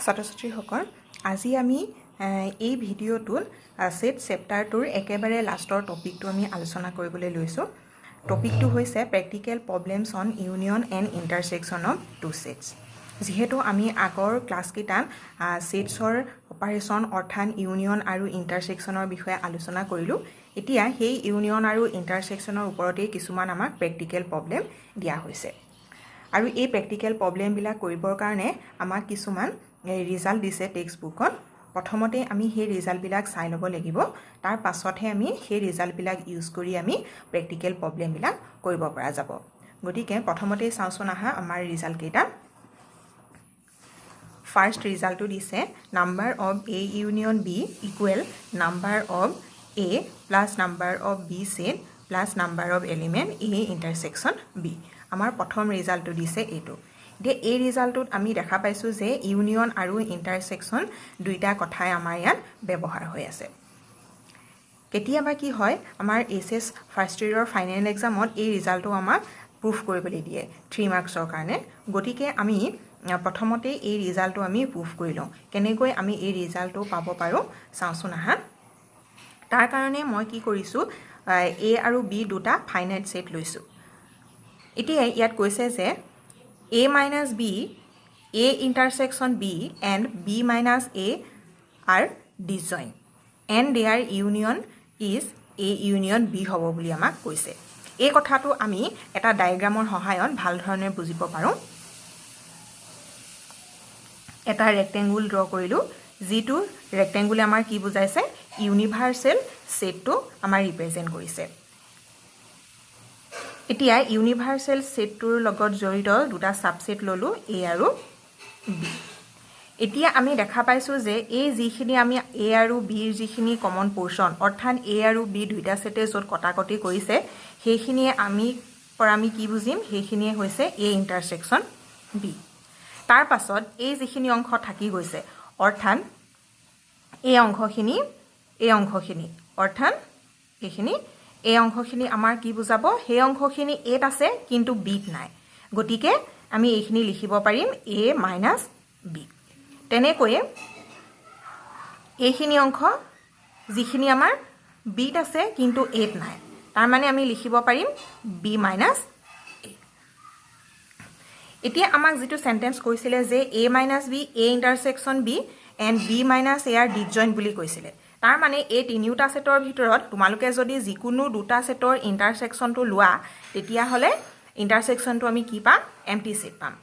ছাত্ৰ-ছাত্ৰীসকল আজি আমি এই ভিডিঅ'টোত সেট চেপ্টাৰটোৰ একেবাৰে লাষ্টৰ টপিকটো আমি আলোচনা কৰিবলৈ লৈছোঁ। টপিকটো হৈছে practical problems on union and intersection of two sets. যিহেতু আমি আগৰ ক্লাছকেইটাত সেটছৰ অপাৰেশ্যন অৰ্থাৎ ইউনিয়ন আৰু ইণ্টাৰছেকশ্যনৰ বিষয়ে আলোচনা কৰিলোঁ। এতিয়া সেই ইউনিয়ন আৰু ইণ্টাৰছেকশ্যনৰ ওপৰতেই কিছুমান আমাক প্ৰেক্টিকেল প্ৰব্লেম দিয়া হৈছে। আৰু এই প্ৰেক্টিকেল প্ৰব্লেমবিলাক কৰিবৰ কাৰণে আমাক কিছুমান ৰিজাল্ট দিছে টেক্সট বুকত। প্ৰথমতে আমি সেই ৰিজাল্টবিলাক চাই ল'ব লাগিব, তাৰ পাছতহে আমি সেই ৰিজাল্টবিলাক ইউজ কৰি আমি প্ৰেক্টিকেল প্ৰব্লেমবিলাক কৰিব পৰা যাব। গতিকে প্ৰথমতেই চাওঁচোন আহা আমাৰ ৰিজাল্টকেইটা। ফাৰ্ষ্ট ৰিজাল্টটো দিছে number of A union B equal number of A plus number of B set plus number of element A intersection B. আমাৰ প্ৰথম ৰিজাল্টটো দিছে এইটো। এতিয়া এই ৰিজাল্টটোত আমি দেখা পাইছোঁ যে ইউনিয়ন আৰু ইণ্টাৰছেকশ্যন দুইটা কথাই আমাৰ ইয়াত ব্যৱহাৰ হৈ আছে। কেতিয়াবা কি হয়, আমাৰ HS ফাৰ্ষ্ট ইয়েৰৰ ফাইনেল এক্সামত এই ৰিজাল্টটো আমাক প্ৰুফ কৰিবলৈ দিয়ে 3 মাৰ্কছৰ কাৰণে। গতিকে আমি প্ৰথমতে এই ৰিজাল্টটো আমি প্ৰুফ কৰি লওঁ। কেনেকৈ আমি এই ৰিজাল্টটো পাব পাৰোঁ চাওঁচোন আহা। তাৰ কাৰণে মই কি কৰিছোঁ, A আৰু B দুটা ফাইনাইট ছেট লৈছোঁ। এতিয়া ইয়াত কৈছে যে A minus B, A intersection B and B minus A are disjoint and their union is A union B হ'ব বুলি আমাক কৈছে। এই কথাটো আমি এটা ডায়েগ্ৰামৰ সহায়ত ভাল ধৰণে বুজিব পাৰোঁ। এটা ৰেক্টেংগুল ড্ৰ কৰিলোঁ, যিটো ৰেক্টেংগুলে আমাৰ কি বুজাইছে, ইউনিভাৰ্চেল ছেটটো আমাৰ ৰিপ্ৰেজেণ্ট কৰিছে। এতিয়া ইউনিভাৰ্চেল ছেটটোৰ লগত জড়িত দুটা ছাবছেট ল'লোঁ, A আৰু B। এতিয়া আমি দেখা পাইছোঁ যে এই যিখিনি আমি A আৰু Bৰ যিখিনি কমন পৰ্চন, অৰ্থাৎ A আৰু B দুইটা ছেটে য'ত কটাকটি কৰিছে, সেইখিনিয়ে আমি কি বুজিম, সেইখিনিয়ে হৈছে A ইণ্টাৰছেকশ্যন B। তাৰ পাছত এই যিখিনি অংশ থাকি গৈছে, অৰ্থাৎ এই অংশখিনি অৰ্থাৎ এইখিনি এই অংশখিনি আমাৰ কি বুজাব, সেই অংশখিনি Aত আছে কিন্তু Bত নাই। গতিকে আমি এইখিনি লিখিব পাৰিম A মাইনাছ B। তেনেকৈয়ে এইখিনি অংশ যিখিনি আমাৰ Bত আছে কিন্তু Aত নাই, তাৰমানে আমি লিখিব পাৰিম B মাইনাছ A। এতিয়া আমাক যিটো চেণ্টেন্স কৈছিলে যে A minus B A intersection B and B minus A are disjoint বুলি কৈছিলে। তাৰ মানে এই তিনিওটা ছেটৰ ভিতৰত তোমালোকে যদি যিকোনো দুটা ছেটৰ ইণ্টাৰছেকশ্যনটো লোৱা, তেতিয়াহ'লে ইণ্টাৰছেকশ্যনটো আমি কি পাম, এম্পটি ছেট পাম।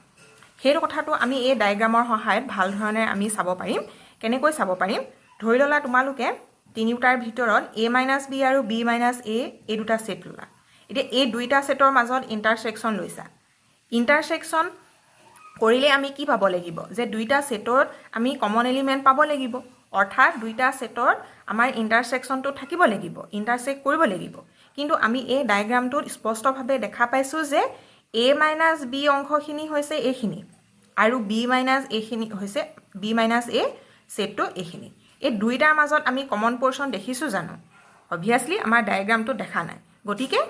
সেইটো কথাটো আমি এই ডায়েগ্ৰামৰ সহায়ত ভাল ধৰণে আমি চাব পাৰিম। কেনেকৈ চাব পাৰিম, ধৰি ল'লা তোমালোকে তিনিওটাৰ ভিতৰত A মাইনাছ B আৰু B মাইনাছ A এই দুটা ছেট ল'লা। এতিয়া এই দুইটা ছেটৰ মাজত ইণ্টাৰছেকশ্যন লৈছা। ইণ্টাৰছেকশ্যন কৰিলে আমি কি পাব লাগিব, যে দুইটা ছেটত আমি কমন এলিমেণ্ট পাব লাগিব, অৰ্থাৎ দুইটা ছেটত আমাৰ ইণ্টাৰছেকশ্যনটো থাকিব লাগিব, ইণ্টাৰছেক্ট কৰিব লাগিব। কিন্তু আমি এই ডায়েগ্ৰামটোত স্পষ্টভাৱে দেখা পাইছোঁ যে A মাইনাছ B অংশখিনি হৈছে এইখিনি আৰু B মাইনাছ এইখিনি হৈছে B মাইনাছ A ছেটটো এইখিনি। এই দুইটাৰ মাজত আমি কমন পৰ্চন দেখিছোঁ জানো? অবভিয়াছলি আমাৰ ডায়েগ্ৰামটো দেখা নাই। গতিকে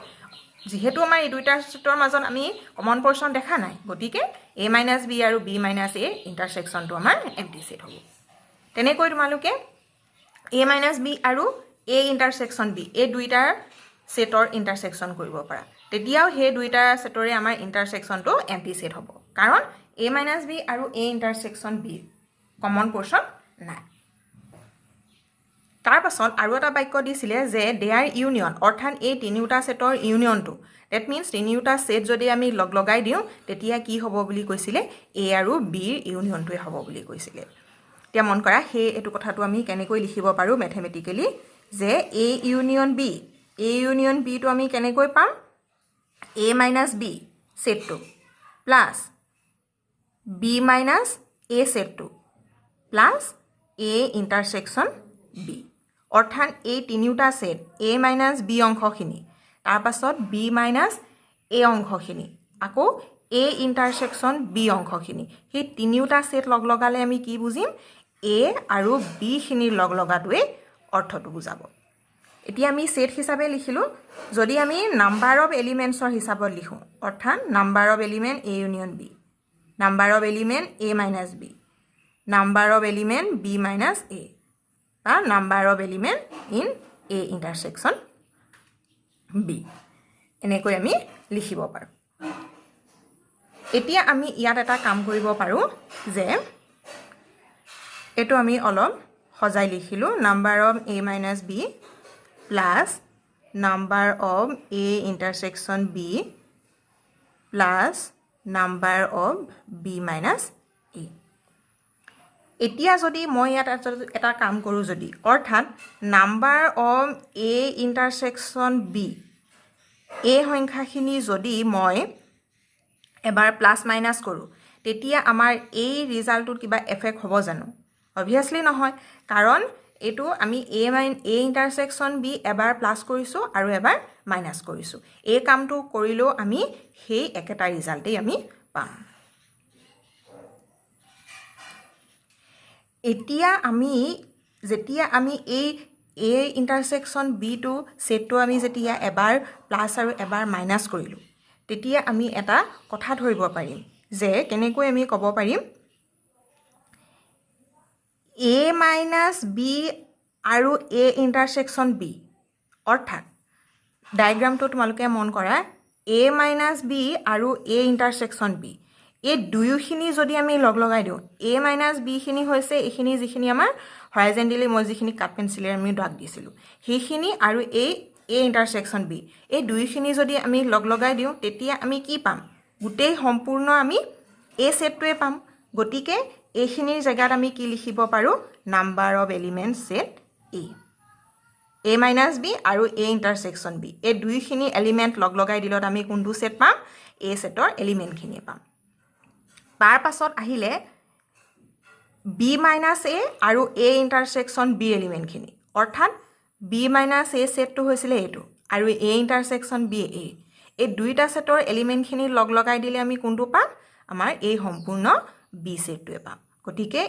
যিহেতু আমাৰ এই দুইটা ছেটৰ মাজত আমি কমন পৰ্চন দেখা নাই, গতিকে A মাইনাছ B আৰু B মাইনাছ A ইণ্টাৰছেকশ্যনটো আমাৰ এম্পটি ছেট হ'ব। তেনেকৈ তোমালোকে A মাইনাছ B আৰু A ইণ্টাৰছেকশ্যন B এই দুইটাৰ ছেটৰ ইণ্টাৰছেকশ্যন কৰিব পাৰা। তেতিয়াও সেই দুইটা ছেটৰে আমাৰ ইণ্টাৰছেকশ্যনটো এম্পটি ছেট হ'ব, কাৰণ A মাইনাছ B আৰু A intersection B common portion নাই। তাৰ পাছত আৰু এটা বাক্য দিছিলে যে দেয়াৰ ইউনিয়ন, অৰ্থাৎ এই তিনিওটা ছেটৰ ইউনিয়নটো, ডেট মিনছ তিনিওটা ছেট যদি আমি লগাই দিওঁ তেতিয়া কি হ'ব বুলি কৈছিলে, A আৰু Bৰ ইউনিয়নটোৱে হ'ব বুলি কৈছিলে। এতিয়া মন কৰা, এইটো কথাটো আমি কেনেকৈ লিখিব পাৰোঁ মেথমেটিকেলি, যে A union B, A union Bটো আমি কেনেকৈ পাম, A মাইনাছ B ছেটটো প্লাছ B মাইনাছ A ছেটটো প্লাছ A ইণ্টাৰছেকশ্যন B। অৰ্থাৎ এই তিনিওটা ছেট A মাইনাছ B অংশখিনি, তাৰপাছত B মাইনাছ A অংশখিনি, আকৌ A ইণ্টাৰছেকশ্যন B অংশখিনি, সেই তিনিওটা ছেট লগালে আমি কি বুজিম, A আৰু B খিনিৰ লগাটোৱে অৰ্থটো বুজাব। এতিয়া আমি ছেট হিচাপে লিখিলোঁ। যদি আমি নাম্বাৰ অফ এলিমেণ্টছৰ হিচাপত লিখোঁ, অৰ্থাৎ number of element A union B, number of element A minus B, number of element b minus a বা number of element in a intersection b এনেকৈ আমি লিখিব পাৰোঁ এতিয়া আমি ইয়াত এটা কাম কৰিব পাৰোঁ যে এটো আমি অলপ সজাই লিখিলো number of a minus b plus number of a intersection b plus number of b minus a এতিয়া যদি মই ইয়াত এটা কাম কৰো যদি অৰ্থাৎ number of a intersection b a সংখ্যাখিনি যদি মই এবাৰ প্লাস মাইনাস কৰো তেতিয়া আমাৰ এই ৰিজাল্টটোত কিবা এফেক্ট হ'ব জানো obviously নহয় কাৰণ এটো আমি a intersection b এবাৰ প্লাস কৰিছো আৰু এবাৰ মাইনাস কৰিছো এই কামটো কৰিলো আমি সেই একেটা ৰিজাল্টেই আমি পাম এতিয়া আমি যেতিয়া আমি এই a intersection b টু সেটটো আমি যেতিয়া এবাৰ প্লাস আৰু এবাৰ মাইনাস কৰিলো তেতিয়া আমি এটা কথা ধৰিব পাৰিম যে কেনেকৈ আমি ক'ব পাৰিম a minus b আৰু a intersection b অৰ্থাৎ ডায়াগ্ৰামটো তোমালোকে মন কৰা a minus b আৰু a intersection b এই দুয়োখিনি যদি আমি লগ লগাই দিও a minus b খিনি হৈছে এখিনি যিখিনি আমাৰ হৰাইজন্টালি মই যিখিনি কাট পেন্সিলে আমি ড্ৰাগ দিছিলো সেইখিনি আৰু a intersection b এই দুয়োখিনি যদি আমি লগ লগাই দিও তেতিয়া আমি কি পাম গুটেই সম্পূৰ্ণ আমি a সেটটোৱে পাম গতিকে এইখিনিৰ জায়গাত আমি কি লিখিব পাৰো number of element set a minus b আৰু a intersection b এই দুইখিনি এলিমেন্ট লগ লগাই দিলত আমি কোনটো সেট পাম a সেটৰ এলিমেন্ট খিনি পাম তাৰ পাছত আহিলে b minus a আৰু a intersection b এলিমেন্ট খিনি অৰ্থাৎ b minus a সেটটো হৈছিল এটো আৰু a intersection b a এই দুইটা সেটৰ এলিমেন্ট খিনি লগ লগাই দিলে আমি কোনটো পাম আমাৰ এই সম্পূৰ্ণ b সেটটোৱে পাম গতিকে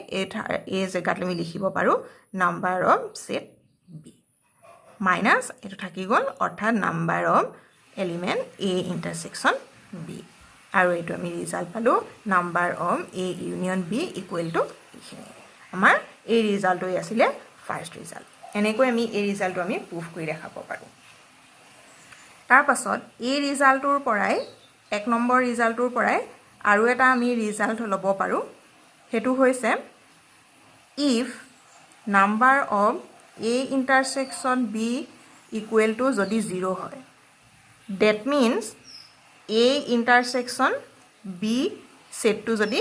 এই জায়গাত আমি লিখিব পাৰো number of set b minus এটো থাকি গল অৰ্থাৎ number of element a intersection b আৰু এটো আমি ৰিজাল্ট পালো number of a union b equal to এইখিনি আমাৰ এই ৰিজাল্টটো আছিল ফাৰ্স্ট ৰিজাল্ট এনেকৈ আমি এই ৰিজাল্টটো আমি প্ৰুফ কৰি দেখাব পাৰো তাৰ পাছত এই ৰিজাল্টৰ পৰাই এক নম্বৰ ৰিজাল্টৰ পৰাই আৰু এটা আমি ৰিজাল্ট ল'ব পাৰো হেতু হৈছে if number of a intersection b equal to যদি 0 হয় that means a intersection b set to যদি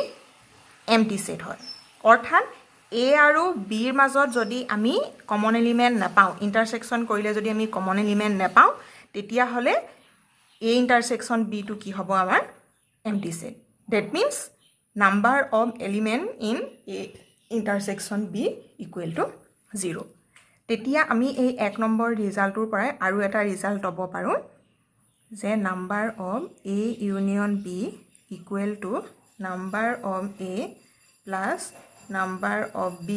empty set হয় অৰ্থাৎ a আৰু b ৰ মাজত যদি আমি কমন এলিমেন্ট নাপাও ইন্টাৰসেকশন কৰিলে যদি আমি কমন এলিমেন্ট নাপাও তেতিয়া হলে a intersection b টু কি হ'ব আমাৰ empty set that means number of element in a intersection b equal to 0 তেতিয়া আমি এই এক নম্বৰ ৰিজাল্টৰ পৰাই আৰু এটা ৰিজাল্ট ল'ব পাৰো যে number of a union b equal to number of a plus number of b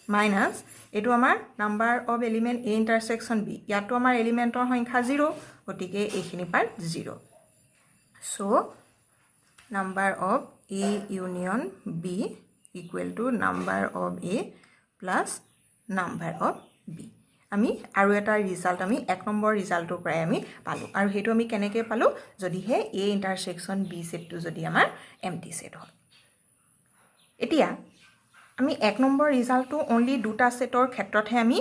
minus এটো আমাৰ number of element a intersection b ইয়াতো আমাৰ এলিমেন্টৰ সংখ্যা 0 গতিকে এইখিনি পাৰ 0 so number of a union b equal to number of a plus number of b আমি আৰু এটা ৰিজাল্ট আমি এক নম্বৰ ৰিজাল্টৰ পৰাই আমি পালো আৰু হেতু আমি কেনেকৈ পালো যদি হে a intersection b সেটটো যদি আমাৰ empty set হয় এতিয়া আমি এক নম্বৰ ৰিজাল্টটো only দুটা সেটৰ ক্ষেত্ৰতহে আমি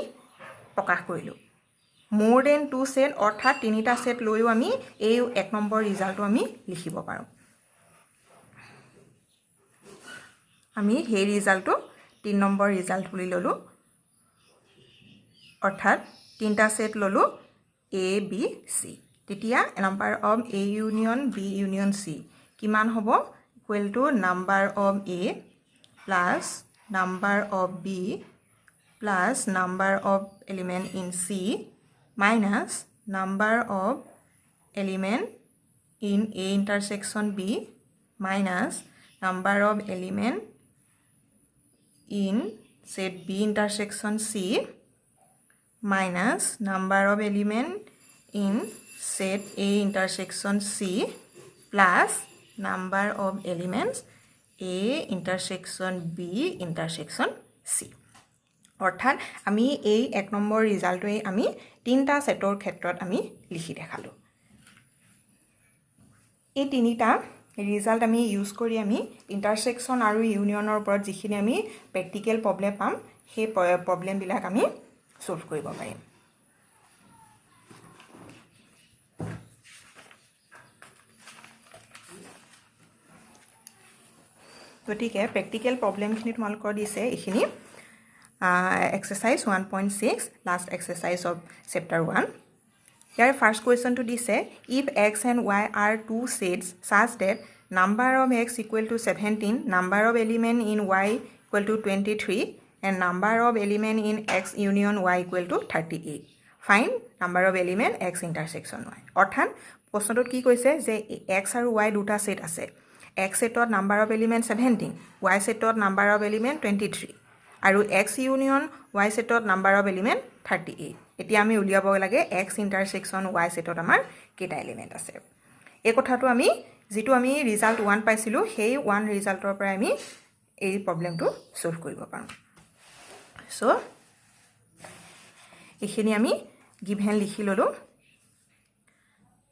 প্ৰকাশ কৰিলো more than two set অৰ্থাৎ তিনিটা সেট লৈও আমি এই এক নম্বৰ ৰিজাল্টটো আমি লিখিব পাৰো আমি হে ৰিজাল্টটো 3 নম্বৰ ৰিজাল্ট বুলি ললো অৰ্থাৎ তিনটা সেট ললো a b c তেতিয়া number of a union b union c কিমান হ'ব equal to number of a plus number of b plus number of element in c minus number of element in a intersection b minus number of element in set b intersection c minus number of element in set a intersection c plus number of elements A ইন্টাৰসেকশন B ইন্টাৰসেকশন C অৰ্থাৎ আমি এই 1 number ৰিজাল্টটোৱে আমি তিনটা সেটৰ ক্ষেত্ৰত আমি লিখি দেখালো এই তিনিটা ৰিজাল্ট আমি ইউজ কৰি আমি ইন্টাৰসেকশন আৰু ইউনিয়নৰ ওপৰত যিখিনি আমি প্ৰেক্টিকেল প্ৰবলেম পাম সেই প্ৰবলেম বিলাক আমি সলভ কৰিব পাৰিম গতিকে প্ৰেক্টিকেল প্ৰবলেমখিনি তোমালোকৰ দিছে এইখিনি exercise 1.6 last exercise of chapter 1 here first question to dice if x and y are two sets such that number of x equal to 17 number of element in y equal to 23 and number of element in x union y equal to 38 find number of element x intersection y অৰ্থাৎ প্ৰশ্নটোত কি কৈছে যে x আৰু y দুটা set আছে x সেটত number of element 17 y সেটত number of element 23 আৰু x union y সেটত number of element 38 এতিয়া আমি উলিয়াব লাগে x ইন্টাৰসেকশন y সেটত আমাৰ কেটা এলিমেন্ট আছে এই কথাটো আমি যেটো আমি ৰিজাল্ট 1 পাইছিলো সেই 1 ৰিজাল্টৰ পৰা আমি এই প্ৰবলেমটো সলভ কৰিব পাৰো সো এখিনি আমি গিভেন লিখি ললো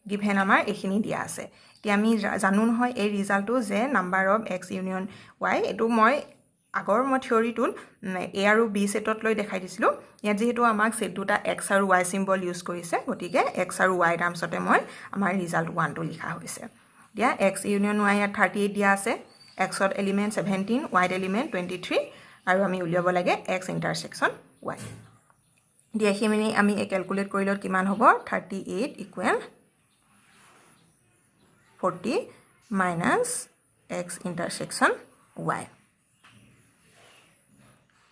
গিভেন আমাৰ এখিনি দিয়া আছে এতিয়া আমি জানো নহয় এই ৰিজাল্টটো যে number of x union y এটো মই আগৰ মই থিওৰিটোন a আৰু b সেটত লৈ দেখাই দিছিলো ইয়াত যেহেতু আমাক সেট দুটা x আৰু y সিম্বল ইউজ কৰিছে গতিকে x আৰু y টাৰ্মছতে মই আমাৰ ৰিজাল্ট 1 টো লিখা হৈছে দিয়া x ইউনিয়ন y ইয়াত 38 দিয়া আছে x ত এলিমেন্ট 17 y ত এলিমেন্ট 23 আৰু আমি উলিয়াব লাগে x ইন্টাৰসেকশন y দিয়া হিমিনি আমি ক্যালকুলেট কৰিলত কিমান হ'ব 38 equal 40 minus x intersection y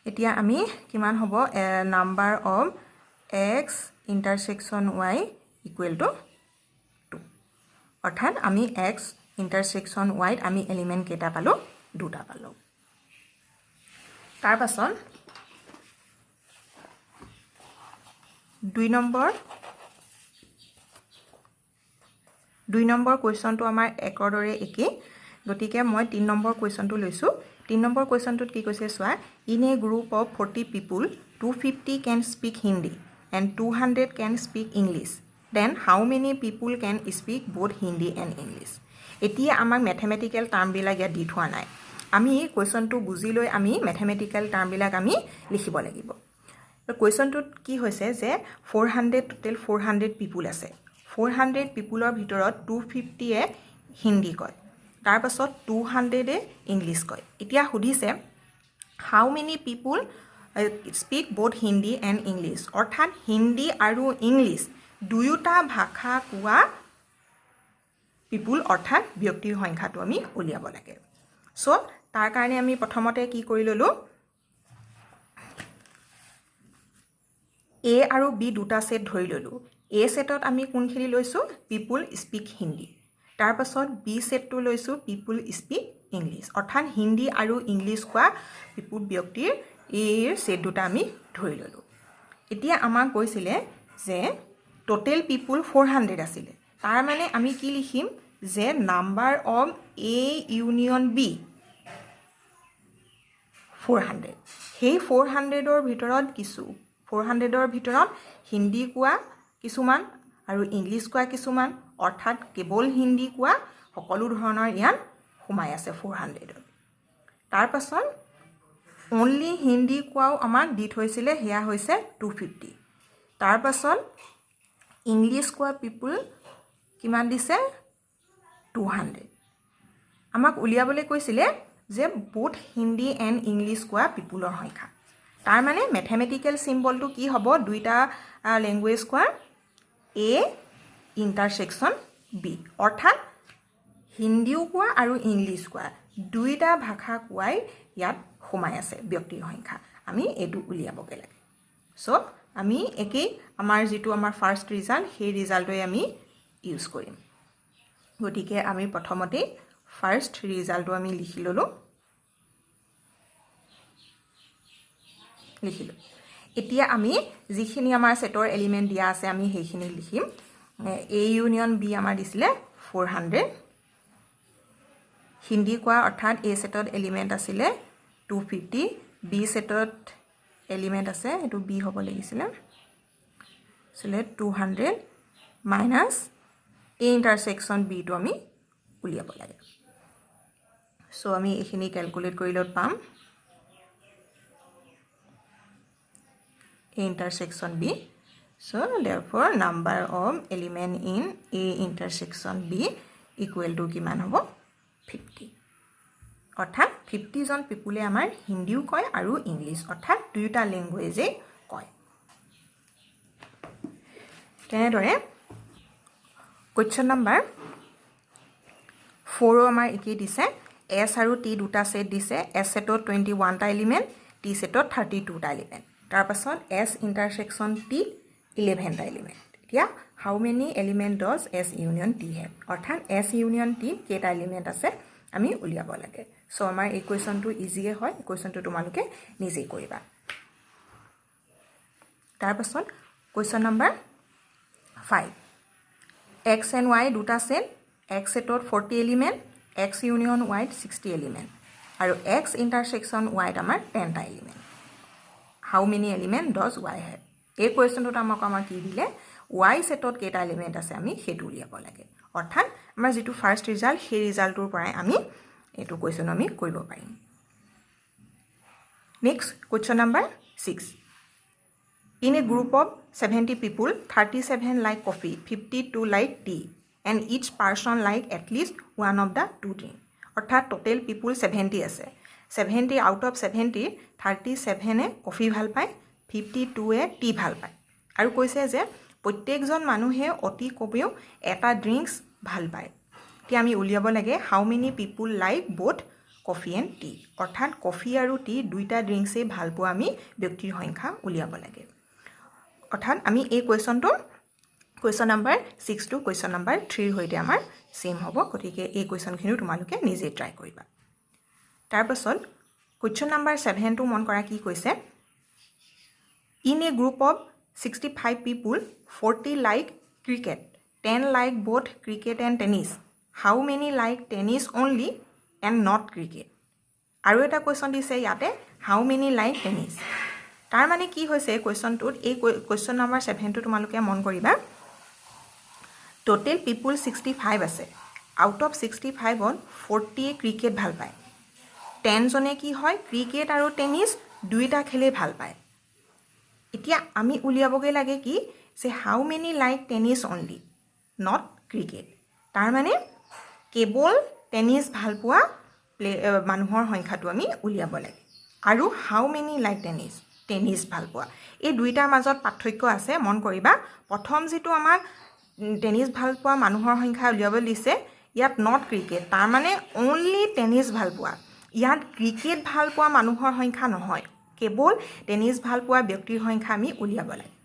এতিয়া আমি কিমান হ'ব number of x intersection y equal to 2 অৰ্থাৎ আমি x intersection y আমি এলিমেন্ট কেটা পালো দুটা পালো তাৰ পাছত 2 নম্বৰ কোৱেশ্চনটো আমাৰ একৰ দৰে একে গতিকে মই 3 নম্বৰ কোৱেশ্চনটো লৈছো 3 নম্বৰ কোৱেশ্চনটোত কি কৈছে সোৱা in a group of 40 people 250 can speak Hindi and 200 can speak English then how many people can speak both Hindi and English এতিয়া আমাক ম্যাথমেটিক্যাল টার্ম বিলাক ইয়া দি থোৱা নাই আমি কোৱেশ্চনটো বুজি লৈ আমি ম্যাথমেটিক্যাল টাৰ্ম বিলাক আমি লিখিব লাগিব তো কোৱেশ্চনটোত কি হৈছে যে 400 টোটাল 400 পিপল আছে 400 পিপলৰ ভিতৰত 250 এ হিন্দী কয় তাৰ পাছত 200 এ ইংলিশ কয় এতিয়া সুধিছে how many people speak both Hindi and English অৰ্থাৎ হিন্দী আৰু ইংলিশ দুয়োটা ভাষা কোৱা পিপল অৰ্থাৎ ব্যক্তিৰ সংখ্যাটো আমি উলিয়াব লাগে সো তাৰ কাৰণে আমি প্ৰথমতে কি কৰি ললো A আৰু B দুটা সেট ধৰি ললো A সেটত আমি কোনখিনি লৈছো পিপল স্পিক হিন্দী তাৰ পাছত B সেটটো লৈছো পিপল স্পিক ইংলিশ অৰ্থাৎ হিন্দী আৰু ইংলিশ কোৱা পিপল ব্যক্তিৰ এই সেট দুটা আমি ধৰি ললো এতিয়া আমাক কৈছিলে যে টোটাল পিপল 400 আছিল তাৰ মানে আমি কি লিখিম যে number of A union B 400 সেই 400 ৰ ভিতৰত কিছু 400 ৰ ভিতৰত হিন্দী কোৱা কিছুমান আৰু ইংলিশ কোৱা কিছুমান অৰ্থাৎ কেৱল হিন্দী কোৱা সকলো ধৰণৰ ইয়াত সোমাই আছে 400 তাৰ পাছত only হিন্দী কোৱাও আমাক দি থৈছিলে হেয়া হৈছে 250 তাৰ পাছত ইংলিশ কোৱা পিপল কিমান দিছে 200 আমাক উলিয়াবলৈ কৈছিলে যে both হিন্দী and ইংলিশ কোৱা পিপলৰ সংখ্যা তাৰ মানে ম্যাথমেটিক্যাল সিম্বলটো কি হ'ব দুইটা ল্যাঙ্গুৱেজ কোৱা A ইন্টাৰসেকশন B অৰ্থাৎ হিন্দীও কোৱা আৰু ইংলিশ কোৱা দুইটা ভাষা কোৱাই ইয়াত সোমাই আছে ব্যক্তিৰ সংখ্যা আমি এটো উলিয়াবগে লাগে সো আমি একেই আমাৰ যেটো আমাৰ ফাৰ্স্ট ৰিজাল্ট সেই ৰিজাল্টই আমি ইউজ কৰিম গতিকে আমি প্ৰথমতে ফাৰ্স্ট ৰিজাল্টটো আমি লিখি ললো এতিয়া আমি যিখিনি আমাৰ সেটৰ এলিমেন্ট দিয়া আছে আমি সেইখিনি লিখিম A ইউনিয়ন B আমাৰ দিছিলে 400 হিন্দী কোৱা অৰ্থাৎ A সেটত এলিমেন্ট আছিলে 250 B সেটত এলিমেন্ট আছে এটো B হ'ব লাগিছিল আছিলে 200 মাইনাস A ইন্টারসেকশন B টো আমি উলিয়াব লাগে সো আমি এখিনি ক্যালকুলেট কৰিলত পাম A intersection B. So therefore number of element in A intersection B equal to কিমান হ'ব 50 অৰ্থাৎ 50 জন পিপুলে আমাৰ হিন্দীও কয় আৰু ইংলিশ অৰ্থাৎ দুটা ল্যাঙ্গুৱেজে কয় তেনেদৰে কোৱেশ্চন নম্বৰ 4 আমাৰ একে দিছে S আৰু T দুটা সেট দিছে S সেটত 21 টা এলিমেন্ট T সেটত 32 টা এলিমেন্ট তাৰ পাছত S intersection T 11 টা এলিমেন্ট এতিয়া how many element does S union T have অৰ্থাৎ S union T কেটা এলিমেন্ট আছে আমি উলিয়াব লাগে সো আমাৰ এই কোৱেশ্চনটো ইজি হয় কোৱেশ্চনটো তোমালোকে নিজে কৰিবা তাৰ পাছত question number 5 X and Y দুটা set X সেটত 40 element X union Y 60 element আৰু X intersection Y আমাৰ 10 টা element how many element does Y have এই কোৱেশ্চনটো আমাক কি দিলে Y সেটত কেটা এলিমেন্ট আছে আমি হেতু উলিয়াব লাগে অৰ্থাৎ আমাৰ যেটো ফাৰ্স্ট ৰিজাল্ট সেই ৰিজাল্টৰ পৰাই আমি এটো কোৱেশ্চন আমি কৰিব পাৰিম next question number 6 in a group of 70 people 37 like coffee 52 like tea and each person like at least one of the two drink অৰ্থাৎ total people 70 আছে 70 out of 70 37 এ কফি ভাল পায় 52 এ টি ভাল পায় আৰু কৈছে যে প্ৰত্যেকজন মানুহে অতি কমেও এটা ড্ৰিংকস ভাল পায় কি আমি উলিয়াব লাগে how many people like both coffee and tea অৰ্থাৎ কফি আৰু টি দুইটা ড্ৰিংকসে ভাল পোৱা আমি ব্যক্তিৰ সংখ্যা উলিয়াব লাগে অৰ্থাৎ আমি এই কোৱেশ্চনটো question number 6 to question number 3 হৈতে আমাৰ সেম হ'ব গতিকে এই কোৱেশ্চনখিনি তোমালোকে নিজে ট্ৰাই কৰিবা তাৰ পাছত কোৱেশ্চন নম্বৰ 7 টু মন কৰা কি কৈছে in a group of 65 people 40 like cricket 10 like both cricket and tennis how many like tennis only and not cricket আৰু এটা কোৱেশ্চন দিছে ইয়াতে how many like tennis তাৰ মানে কি হৈছে কোৱেশ্চনটোত এই কোৱেশ্চন নম্বৰ 7 টু তোমালোকে মন কৰিবা total people 65 আছে out of 65 on 40 ক্ৰিকেট ভাল পায় 10 জনে কি হয় ক্ৰিকেট আৰু টেনিস দুইটা খেলে ভাল পায় এতিয়া আমি উলিয়াবগে লাগে কি যে how many like tennis only not cricket তাৰ মানে কেৱল টেনিস ভাল পোৱা মানুহৰ সংখ্যাটো আমি উলিয়াব লাগে আৰু হাউ মেনি লাইক টেনিস ভাল পোৱা এই দুইটাৰ মাজত পাৰ্থক্য আছে মন কৰিবা প্ৰথম যেটো আমাৰ টেনিস ভাল পোৱা মানুহৰ সংখ্যা উলিয়াব দিছে ইয়াত নট ক্ৰিকেট তাৰ মানে অনলি টেনিস ভাল পোৱা ইয়াত ক্ৰিকেট ভাল পোৱা মানুহৰ সংখ্যা নহয় কেৱল টেনিস ভাল পোৱা ব্যক্তিৰ সংখ্যা আমি উলিয়াব লাগে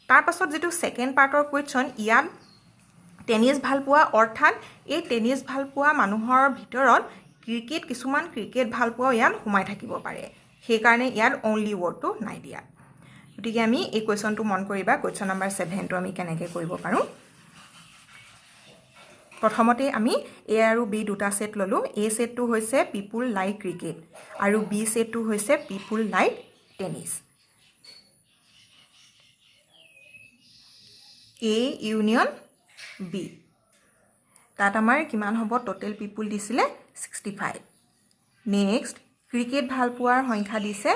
তাৰ পাছত যেটো সেকেন্ড পাৰ্টৰ কোৱেশ্চন ইয়াত টেনিস ভাল পোৱা অৰ্থাৎ এই টেনিস ভাল পোৱা মানুহৰ ভিতৰত ক্ৰিকেট কিছুমান ক্ৰিকেট ভাল পোৱা ইয়াত সোমাই থাকিব পাৰে সেই কাৰণে ইয়াত অনলি ওৱৰ্ডটো নাই দিয়া গতিকে আমি এই কোৱেশ্চনটো মন কৰিবা কোৱেশ্চন নম্বৰ 7 টো আমি কেনেকৈ কৰিব পাৰো প্ৰথমতে আমি A আৰু B দুটা সেট ললো A সেটটো হৈছে people like cricket আৰু B সেটটো হৈছে people like tennis A union B তাত আমাৰ কিমান হ'ব টোটাল people দিছিলে 65 নেক্সট ক্ৰিকেট ভাল পোৱাৰ সংখ্যা দিছে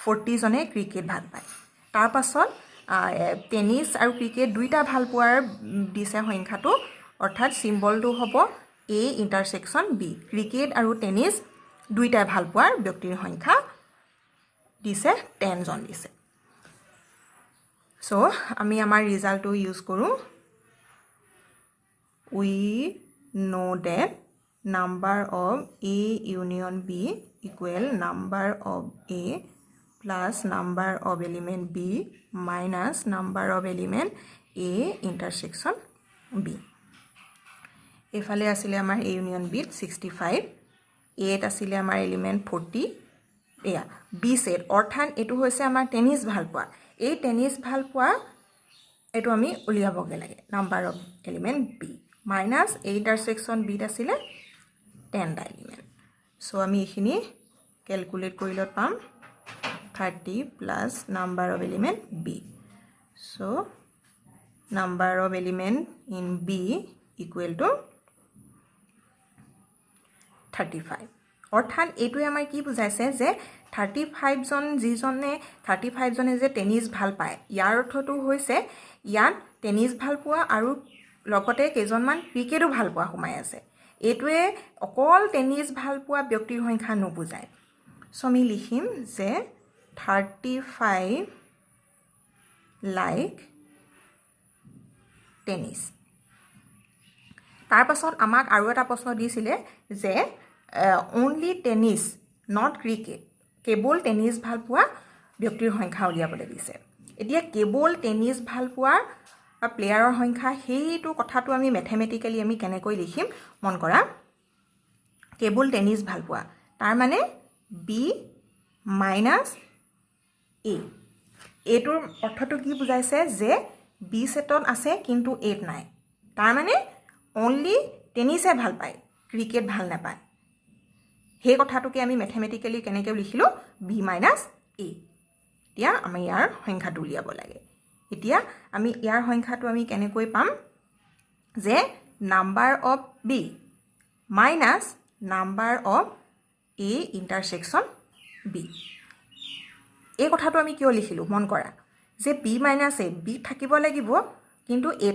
40 জনে ক্ৰিকেট ভাল পায় তাৰ পাছত টেনিস আৰু ক্ৰিকেট দুইটা ভাল পোৱাৰ দিছে সংখ্যাটো অৰ্থাৎ সিম্বলটো হ'ব A intersection B ক্ৰিকেট আৰু টেনিস দুইটা ভাল পোৱাৰ ব্যক্তিৰ সংখ্যা দিছে 10 জন দিছে সো আমি আমাৰ ৰিজাল্টটো ইউজ কৰো we know that number of A union B equal number of A plus number of element B minus number of element A intersection B এফালে আসিলে আমাৰ A union B 65 A ত আসিলে আমাৰ এলিমেন্ট 40 এয়া B সেট অৰ্থাৎ এটো হৈছে আমাৰ টেনিস ভাল পোৱা এই টেনিস ভাল পোৱা এটো আমি উলিয়াবগে লাগে number of element B minus A intersection B আসিলে 10 টা এলিমেন্ট সো আমি এখিনি ক্যালকুলেট কৰিলত পাম 30 plus number of element b so number of element in b equal to 35 অৰ্থাৎ এইটোৱে আমাৰ কি বুজাইছে যে 35 জন যিজনে 35 জনে যে টেনিস ভাল পায় ইয়াৰ অৰ্থটো হৈছে ইয়াত টেনিস ভাল পোৱা আৰু লগতে কেইজনমান ক্ৰিকেটো ভাল পোৱা সোমাই আছে এইটোৱে অকল টেনিস ভাল পোৱা ব্যক্তিৰ সংখ্যা নুবুজায় সো আমি লিখিম যে 35 like tennis তাৰ পাছত আমাক আৰু এটা প্ৰশ্ন দিছিলে যে only tennis not cricket কেৱল টেনিস ভাল পোৱা ব্যক্তিৰ সংখ্যা উলিয়াবলৈ দিছে এতিয়া কেৱল টেনিস ভাল পোৱা প্লেয়াৰৰ সংখ্যা সেইটো কথাটো আমি ম্যাথমেটিক্যালি আমি কেনেকৈ লিখিম মন কৰা কেৱল টেনিস ভাল পোৱা তাৰ মানে b minus a এটোৰ অৰ্থটো কি বুজাইছে যে b সেটত আছে কিন্তু a নাই তাৰ মানে only টেনিসে ভাল পায় ক্ৰিকেট ভাল নাপায় হে কথাটোকে আমি ম্যাথমেটিক্যালি কেনেকৈ লিখিলো b minus a এতিয়া আমি ইয়াৰ সংখ্যাটো উলিয়াব লাগে এতিয়া আমি ইয়াৰ সংখ্যাটো আমি কেনেকৈ পাম যে number of b minus number of a ইন্টাৰসেকশন b এই কথাটো আমি কিয় লিখিলো মন কৰা যে b minus a b থাকিব লাগিব কিন্তু a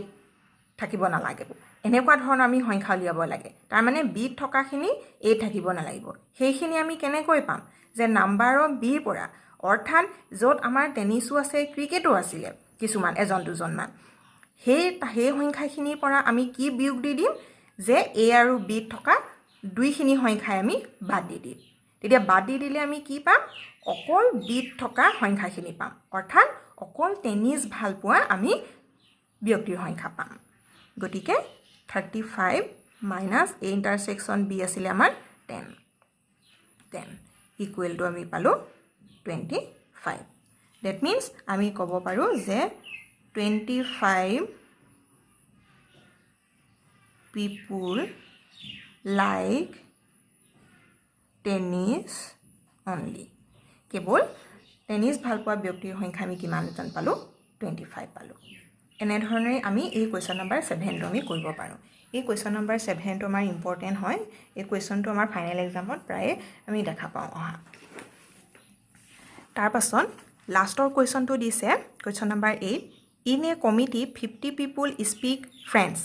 থাকিব নালাগিব এনেকুৱা ধৰণৰ আমি সংখ্যা উলিয়াব লাগে তাৰ মানে b থকাখিনি a থাকিব নালাগিব সেইখিনি আমি কেনেকৈ পাম যে নাম্বাৰ অফ b পৰা অৰ্থাৎ য'ত আমাৰ টেনিসও আছে ক্ৰিকেটো আছিলে কিছুমান এজন দুজনমান সেই সংখ্যাখিনিৰ পৰা আমি কি বিয়োগ দি দিম যে a আৰু b থকা দুইখিনি সংখ্যাই আমি বাদ দি দিম তেতিয়া বাদ দি দিলে আমি কি পাম অকল b থকা সংখ্যাখিনি পাম অৰ্থাৎ অকল টেনিস ভাল পোৱা আমি ব্যক্তিৰ সংখ্যা পাম গতিকে 35 minus a intersection b আছিলে আমাৰ 10 equal to আমি পালো 25 that means আমি ক'ব পাৰো যে 25 people like tennis only কেৱল টেনিস ভাল পোৱা ব্যক্তিৰ সংখ্যা আমি কিমান জন পালো 25 পালো এনে ধৰণে আমি এই কোৱেশ্চন নম্বৰ 7 টো আমি কৰিব পাৰো এই কোৱেশ্চন নম্বৰ 7 টো আমাৰ ইম্পৰ্টেন্ট হয় এই কোৱেশ্চনটো আমাৰ ফাইনেল এক্সামত প্ৰায় আমি দেখা পাওঁ অহা তাৰ পাছত লাষ্টৰ কোৱেশ্চনটো দিছে question number 8 in a committee 50 people speak French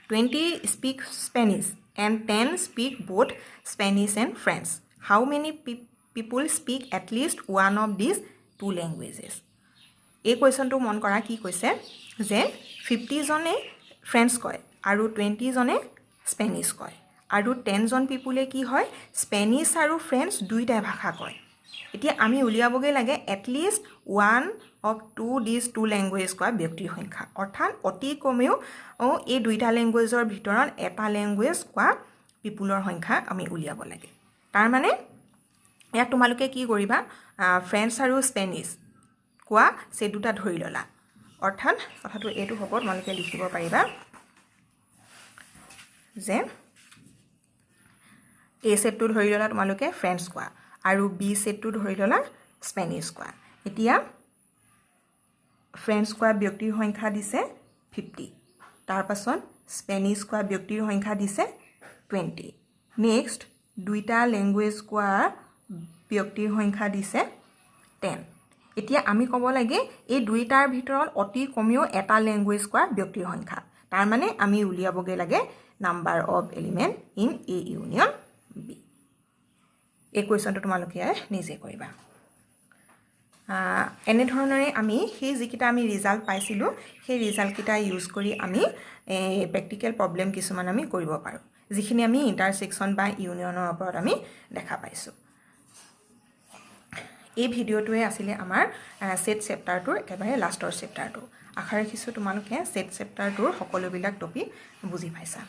20 speak Spanish and 10 speak both Spanish and French how many people speak at least one of these two languages এই কোৱেশ্চনটো মন কৰা কি কৈছে যে 50 জনে ফ্ৰেঞ্চ কয় আৰু 20 জনে স্পেনিছ কয় আৰু 10 জন পিপুলে কি হয় স্পেনিছ আৰু ফ্ৰেঞ্চ দুইটা ভাষা কয় এতিয়া আমি উলিয়াবগে লাগে at least one of these two language কোৱা ব্যক্তিৰ সংখ্যা অৰ্থাৎ অতি কমেও এই দুইটা ল্যাঙ্গুৱেজৰ ভিতৰত এটা ল্যাঙ্গুৱেজ কোৱা পিপুলৰ সংখ্যা আমি উলিয়াব লাগে তাৰ মানে ইয়াক তোমালোকে কি কৰিবা ফ্ৰেঞ্চ আৰু স্পেনিছ কোৱা সে দুটা ধৰি ললা অৰ্থাৎ কথাটো এটো হ'ব তোমালোকে লিখিব পাৰিবা যে এ সেটটো ধৰি ললা তোমালোকে ফ্ৰেঞ্চ কোৱা আৰু বি সেটটো ধৰি ললা স্পেনিছ কোৱা এতিয়া ফ্ৰেঞ্চ কোৱা ব্যক্তিৰ সংখ্যা দিছে 50 তাৰ পাছত স্পেনিছ কোৱা ব্যক্তিৰ সংখ্যা দিছে 20 নেক্সট দুইটা ল্যাঙ্গুৱেজ কোৱা ব্যক্তিৰ সংখ্যা দিছে 10 এতিয়া আমি ক'ব লাগে এই দুইটাৰ ভিতৰত অতি কমেও এটা ল্যাঙ্গুৱেজ কোৱা ব্যক্তিৰ সংখ্যা তাৰ মানে আমি উলিয়াবগে লাগে number of element in A union B এই কোৱেশ্চনটো তোমালোকে নিজে কৰিবা এনে ধৰণৰে আমি সেই যিকিটা আমি ৰিজাল্ট পাইছিলো সেই ৰিজাল্ট কিটা ইউজ কৰি আমি প্ৰ্যাকটিক্যাল প্ৰবলেম কিছুমান আমি কৰিব পাৰো যিখিনি আমি ইন্টাৰসেকশন বা ইউনিয়নৰ ওপৰত আমি দেখা পাইছো এই ভিডিওটোৱে আছিলে আমাৰ সেট চেপ্টাৰটোৰ একেবাৰে লাষ্টৰ চেপ্টাৰটো আশা ৰাখিছো তোমালোকে সেট চেপ্টাৰটোৰ সকলোবিলাক টপিক বুজি পাইছা